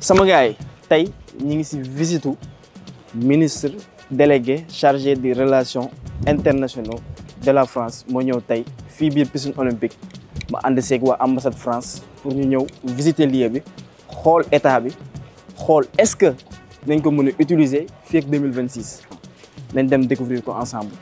sama gars yi tey ñu ngi ci visitu ministre délégué chargé des relations internationaux de la France moo ñëw tey fii biir piscine olympique ma ànd seeg waa ambassade France pour ñu ñëw visiter lieu bi xool état bi xool est-ce que nañ ko mën a utiliser fii ak 2026 nañ dem découvrir ko ensemble.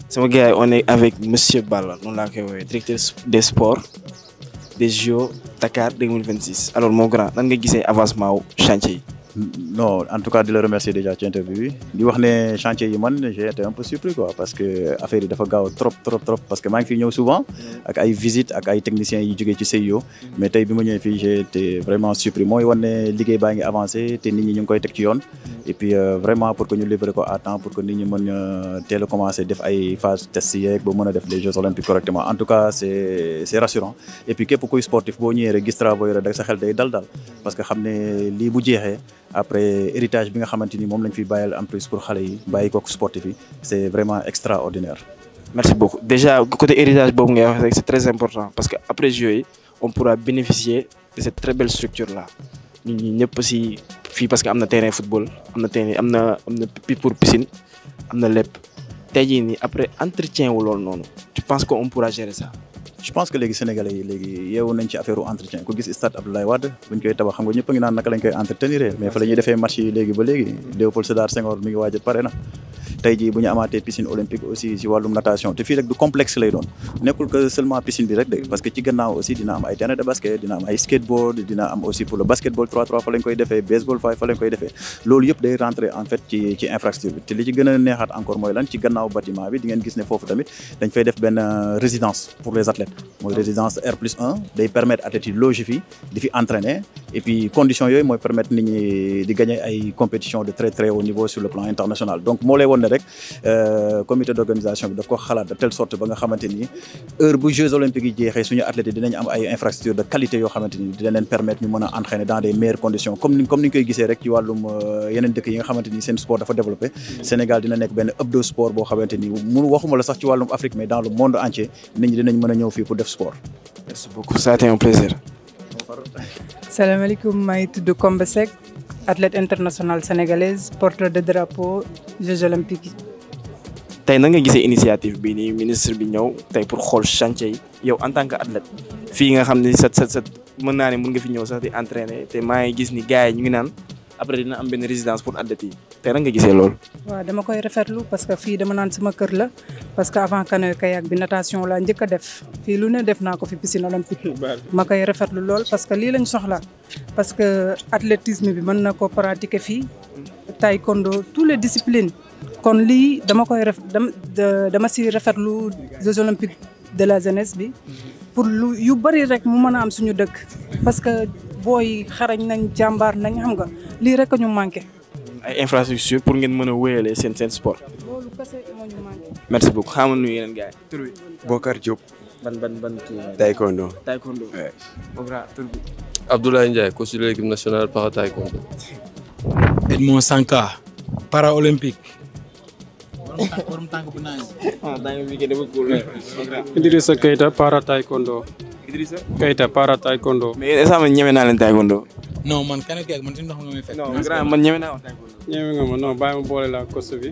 Sama gars yi on est avec monsieur Balla noonu laa koy woowee directeur des sports des JO Dakar 2026 alors mon grand nan nga gisee avancement wu chantier yi. Non, en tout cas de le remercier déjà ci interview bi di wax ne chantier yi man j'ai été un peu surpris quoi parce que affaire yi dafa gaaw trop parce que maa ngi fi ñëw souvent ak ay visites ak ay techniciens yi jógee ci CIO mais tey bi ma ñëwee fii j'ai été vraiment surpris mooy wane ne liggéey baa ngi avancé te nit ñi ñu ngi koy teg ci yoon et puis vraiment pour que ñu livrer ko à temps pour que nit ñi mën a teel a commencer def ay phase test yeeg ba mën a def les Jeux olympiques correctement en tout cas c'est rassurant et puis képp kuy sportif boo ñëwee rek gis travaux yi rek sa xel day dal parce que xam ne lii bu jeexee après héritage bi nga xamante ni moom lañ fi bàyyil en plus pour xale yi bàyyi ko sportif yi c'est vraiment extraordinaire. Merci beaucoup déjà côté héritage boobu ngay wax rek c'est très important parce que après Jeux yi on pourra bénéficier de cette très belle structure là ñun ñi ñëpp ci fii parce que am na terrain football am na terrain am na pour piscine am na lépp tey jii nii après entretien wu loolu noonu tu penses qu'on pourra gérer ça. Je pense que léegi sénégalais yi léegi yeewu nañ ci affaire entretien ku gis stade Abdoulaye Wade buñ koy tabax xam nga ñëpp a ngi naan naka lañ koy entretenir mais fa la ñuy defee match yi léegi ba léegi Léopold Sédar Senghor mi ngi waaj a pare na tey jii bu ñu amaatee piscine olympique aussi ci wàllum natation te fii rek du complexe lay doon nekkul que seulement piscine bi rek de parce que ci gannaaw aussi dina am ay terrain de basket dina am ay skateboard dina am aussi pour le basketball 3-3 fa lañ koy defee baseball fa lañ koy defee loolu yëpp day rentrer en fait ci infrastructure bi te li ci gën a neexaat encore mooy lan ci gannaaw bâtiment bi di ngeen gis ne foofu tamit dañ fay def benn résidence pour les athlètes mooy résidence R+1 day permettre athlètes yi loger fii di fi entraîner et puis conditions yooyu mooy permettre nit ñi di gagner ay compétitions de très haut niveau sur le plan international donc moo lay won ne rek comité d'organisation bi daf ko xalaat de telle sorte ba nga xamante ni heure bu Jeux olympiques yi jeexee suñu athlètes yi dinañ am ay infrastructures de qualité yoo xamante ni dina leen permettre ñu mën a entraîner dans des meilleures conditions comme ni ñu koy gisee rek ci wàllum yeneen dëkk yi nga xamante ni seen sport dafa développé Sénégal dina nekk benn hub de sport boo xamante ni waxuma la sax ci wàllum Afrique mais dans le monde entier nit ñi dinañ mën a ñëw fii pour def sport. Merci beaucoup, ça a été un plaisir. Salaamaaleykum, maa ngi tudd Kombe Seck, athlète internationale sénégalaise, porteur de drapeau Jeux olympiques. Tey na nga gisee initiative bi nii ministre bi ñëw tey pour xool chantier yi yow en tant que athlète fii nga xam ne sat mën naa ne mën nga fi ñëw sax di entraîner te maa ngi gis ni gars yi ñu ngi naan après dina am benn résidence pour athlètes yi tey na nga gisee loolu. waaw dama koy rafetlu parce que fii dama naan sama kër la parce que avant canoë kayak bi natation laa njëkk a def fii lu ne def naa ko fi piscine olympique ma koy rafetlu lool parce que lii lañ soxla parce que athlétisme bi mën na ko pratiquer fii taekwondo toutes les disciplines kon lii dama si rafetlu Jeux olympiques de la jeunesse bi pour lu yu bari rek mu mën a am suñu dëkk parce que booy xarañ nañ jàmbaar nañ xam nga lii rek a ñu manqué. ay infrastructure pour ngeen mën a wéyalee seen sport. loolu kese moo ñu manqué. merci beaucoup xaaral nuyu yeneen gars yi. tur bi. Bokar Diop. ban kii. Taekwondo. Taekwondo. Bokar tur bi. Abdoulaye Ndiaye coach de l'équipe nationale para taekwondo. Edmond Sanka para-olympique. Idrissa Keita para taekwondo. Idrissa Keita para taekwondo. mais est-ce que man ñeme naa leen taekwondo. non man kan ak man si ndox mi may fekk. non grand man ñeme naa woon taekwondo. ñeme nga ma non bàyyi ma boole la coach bi.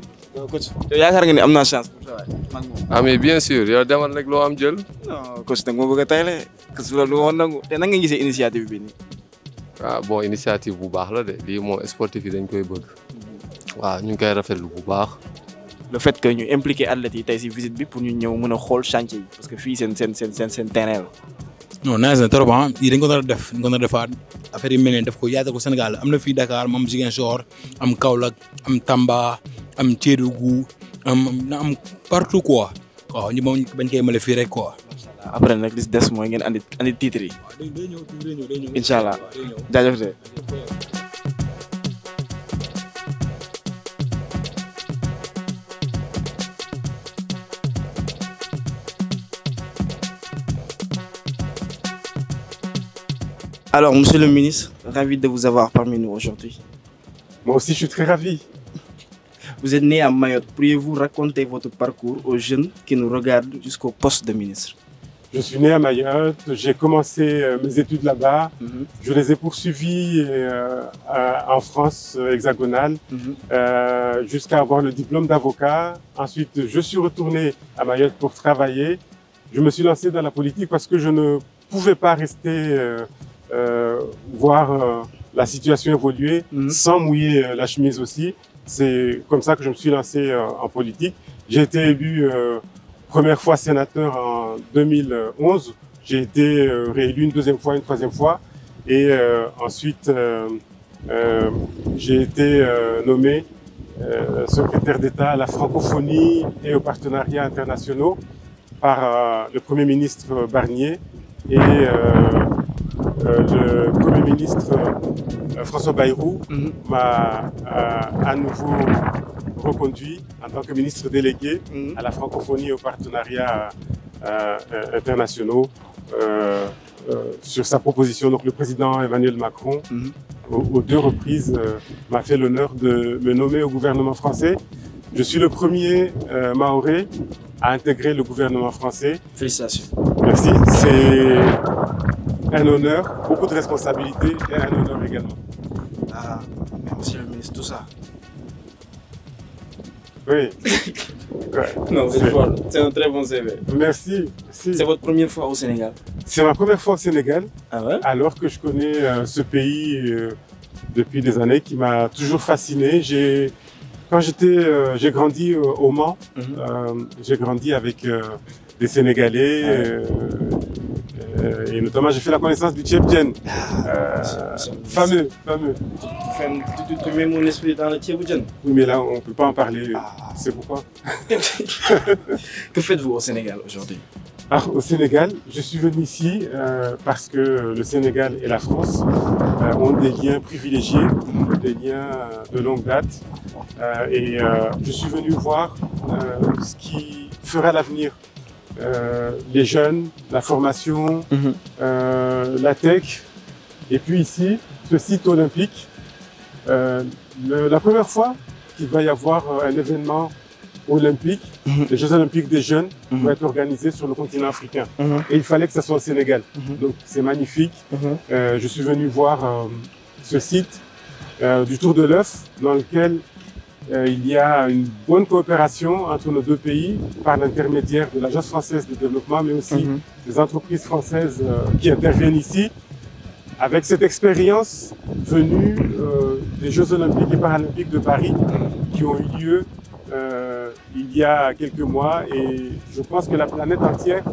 coach yow yaakaar nga ni am naa chance pour ça waay. ah mais bien sûr yow demal rek loo am jël. non coach nag moo bëgg a tayle coach loolu du ma woon nangu te nan nga gisee initiative bi nii. ah bon initiative bu baax la de lii moom sportif yi dañ koy bëgg waaw ñu ngi koy rafetlu bu baax. le fait que ñu impliqué athlètes yi tey si visite bi pour ñu ñëw mën a xool chantier yi parce que fii seen terrain la. non nice na trop ah yii dañ ko nar a def dañ ko nar a defaat affaire yi mel ne def ko yaatal ko Sénégal am na fii Dakar am Ziguinchor am Kaolack am Tamba am Kédougou am partout quoi waaw ñu moom bañ koy male fii rek quoi. après nag li si des mooy ngeen andi titre yi. day ñëw incha allah jaajëf de. Alors, monsieur le ministre, ravi de vous avoir parmi nous aujourd'hui. Moi aussi, je suis très ravi. Vous êtes né à Mayotte. Pourriez-vous raconter votre parcours aux jeunes qui nous regardent jusqu'au poste de ministre? Je suis né à Mayotte, j'ai commencé mes études là-bas. Je les ai poursuivies en France hexagonale jusqu'à avoir le diplôme d'avocat. Ensuite, je suis retourné à Mayotte pour travailler. Je me suis lancé dans la politique parce que je ne pouvais pas rester voir la situation évoluer sans mouiller la chemise aussi. C'est comme ça que je me suis lancé en politique. J'ai été élu première fois sénateur en 2011. J'ai été réélu une deuxième fois, une troisième fois. Et ensuite, j'ai été nommé secrétaire d'État à la francophonie et aux partenariats internationaux par le Premier ministre Barnier et le Premier ministre François Bayrou m'a à nouveau reconduit en tant que ministre délégué à la francophonie et aux partenariats internationaux sur sa proposition. Donc le président Emmanuel Macron, aux deux reprises, m'a fait l'honneur de me nommer au gouvernement français. Je suis le premier Mahorais à intégrer le gouvernement français. Félicitations. Merci. C'est un honneur, beaucoup de responsabilités et un honneur également. Ah, monsieur le ministre, tout ça. Oui. Non, c'est un très bon CV. Merci. C'est votre première fois au Sénégal? C'est ma première fois au Sénégal, alors que je connais ce pays depuis des années qui m'a toujours fasciné. Quand j'ai grandi au Mans, j'ai grandi avec des Sénégalais et notamment j'ai fait la connaissance du Tchèbdjen, fameux. Tu mets mon esprit dans le Tchèbdjen? Oui, mais là on ne peut pas en parler, c'est pourquoi. Que faites-vous au Sénégal aujourd'hui? Au Sénégal, je suis venu ici parce que le Sénégal et la France ont des liens privilégiés, des liens de longue date. Et je suis venu voir ce qui fera l'avenir. Les jeunes, la formation, la tech. Et puis ici, ce site olympique, la première fois qu'il va y avoir un événement olympique, les Jeux olympiques des jeunes, vont être organisés sur le continent africain. Et il fallait que ça soit au Sénégal. Donc c'est magnifique. Je suis venu voir ce site du Tour de l'œuf, dans lequel il y a une bonne coopération entre nos deux pays par l'intermédiaire de l'Agence française de développement, mais aussi des entreprises françaises qui interviennent ici. Avec cette expérience venue des Jeux olympiques et paralympiques de Paris qui ont eu lieu il y a quelques mois, et je pense que la planète entière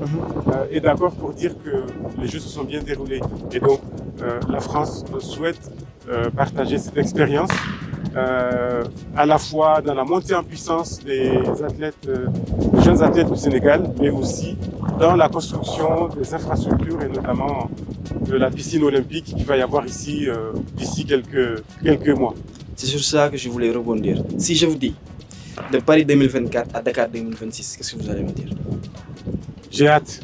est d'accord pour dire que les Jeux se sont bien déroulés. Et donc la France souhaite partager cette expérience à la fois dans la montée en puissance des jeunes athlètes du Sénégal, mais aussi dans la construction des infrastructures et notamment de la piscine olympique qui va y avoir ici d'ici quelques mois. C'est sur ça que je voulais rebondir. Si je vous dis de Paris 2024 à Dakar 2026, qu'est-ce que vous allez me dire? J'ai hâte.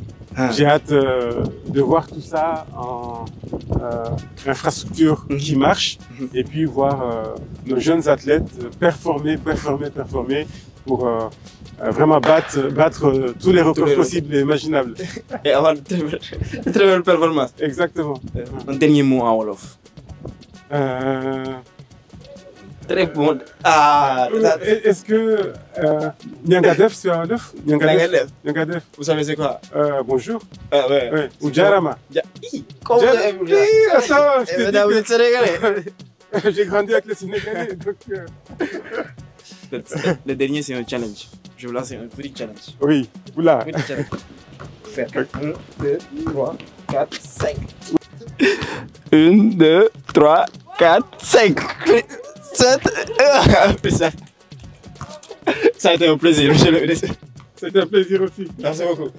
J'ai hâte de voir tout ça en infrastructure qui marche et puis voir nos jeunes athlètes performer pour vraiment battre tous les records possibles et imaginables. Et avoir de très belles performances. Exactement. Un dernier mot en Wolof. Très bon. Ah, Est-ce que Nyangadef, c'est un œuf? Nyangadef. Vous savez c'est quoi? Bonjour. Ah ouais. Ouais. Ou Jarama. Comment vous avez vu ça? Attends, je Eh t'ai ben, vous dit êtes sénégalais. que j'ai grandi avec les Sénégalais. Donc, Le dernier, c'est un challenge. Je vous lance un petit challenge. oui, oula. Petit challenge. Faire 1, 2, 3, 4, 5. 1, 2, 3, 4, 5. 7. Ça a été un plaisir, monsieur le ministre. C'était un plaisir aussi. Merci beaucoup.